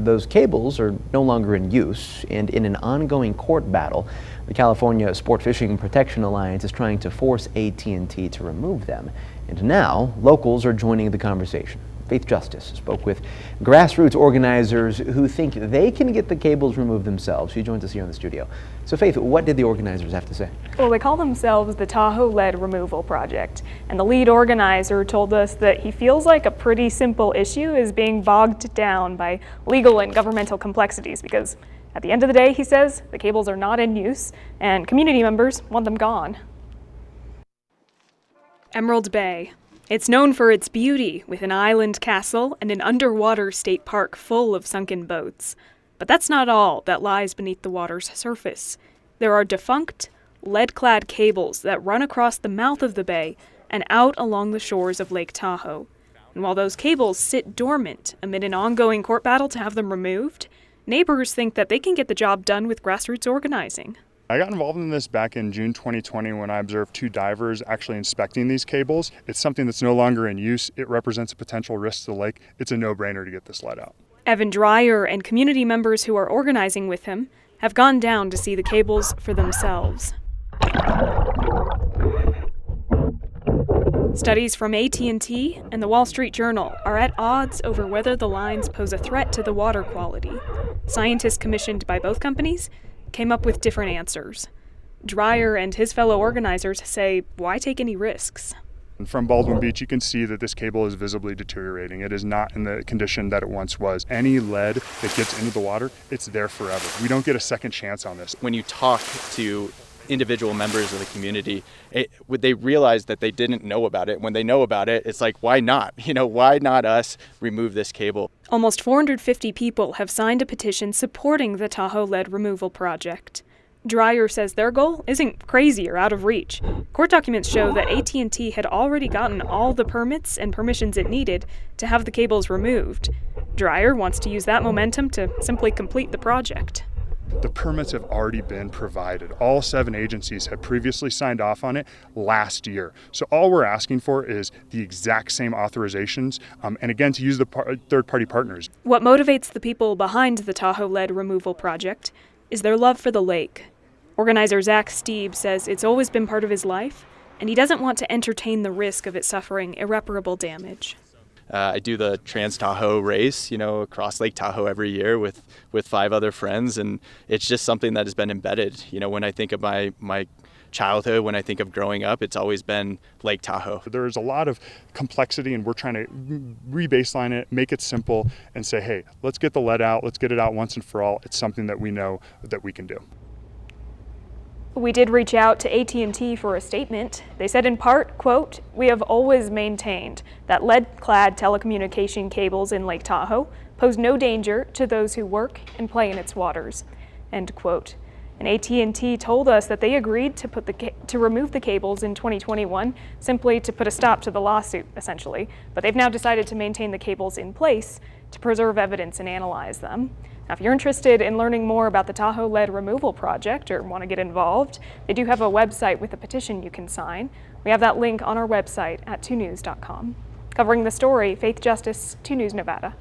Those cables are no longer in use, and in an ongoing court battle, the California Sport Fishing Protection Alliance is trying to force AT&T to remove them. And now, locals are joining the conversation. Faith Justice spoke with Grassroots organizers who think they can get the cables removed themselves. She joins us here in the studio. So Faith, what did the organizers have to say? Well, they call themselves the Tahoe Lead Removal Project, and the lead organizer told us that he feels like a pretty simple issue is being bogged down by legal and governmental complexities because at the end of the day, he says, the cables are not in use and community members want them gone. Emerald Bay. It's known for its beauty, with an island castle and an underwater state park full of sunken boats. But that's not all that lies beneath the water's surface. There are defunct, lead-clad cables that run across the mouth of the bay and out along the shores of Lake Tahoe. And while those cables sit dormant amid an ongoing court battle to have them removed, neighbors think that they can get the job done with grassroots organizing. I got involved in this back in June 2020 when I observed 2 divers actually inspecting these cables. It's something that's no longer in use. It represents a potential risk to the lake. It's a no-brainer to get this lead out. Evan Dreyer and community members who are organizing with him have gone down to see the cables for themselves. Studies from AT&T and the Wall Street Journal are at odds over whether the lines pose a threat to the water quality. Scientists commissioned by both companies came up with different answers. Dreyer and his fellow organizers say, why take any risks? From Baldwin Beach, you can see that this cable is visibly deteriorating. It is not in the condition that it once was. Any lead that gets into the water, it's there forever. We don't get a second chance on this. When you talk to individual members of the community, they realize that they didn't know about it. When they know about it, it's like, why not? Why not us remove this cable? Almost 450 people have signed a petition supporting the Tahoe Lead Removal Project. Dreyer says their goal isn't crazy or out of reach. Court documents show that AT&T had already gotten all the permits and permissions it needed to have the cables removed. Dreyer wants to use that momentum to simply complete the project. The permits have already been provided. All 7 agencies had previously signed off on it last year. So all we're asking for is the exact same authorizations, and again, to use the third-party partners. What motivates the people behind the Tahoe Lead Removal Project is their love for the lake. Organizer Zach Steeb says it's always been part of his life, and he doesn't want to entertain the risk of it suffering irreparable damage. I do the Trans-Tahoe race, across Lake Tahoe every year with 5 other friends, and it's just something that has been embedded. When I think of my childhood, when I think of growing up, it's always been Lake Tahoe. There's a lot of complexity, and we're trying to re-baseline it, make it simple, and say, hey, let's get the lead out, let's get it out once and for all. It's something that we know that we can do. We did reach out to AT&T for a statement. They said in part, quote, "We have always maintained that lead-clad telecommunication cables in Lake Tahoe pose no danger to those who work and play in its waters," end quote. And AT&T told us that they agreed to remove the cables in 2021, simply to put a stop to the lawsuit, essentially. But they've now decided to maintain the cables in place to preserve evidence and analyze them. Now, if you're interested in learning more about the Tahoe Lead Removal Project or want to get involved, they do have a website with a petition you can sign. We have that link on our website at 2news.com. Covering the story, Faith Justice, 2 News Nevada.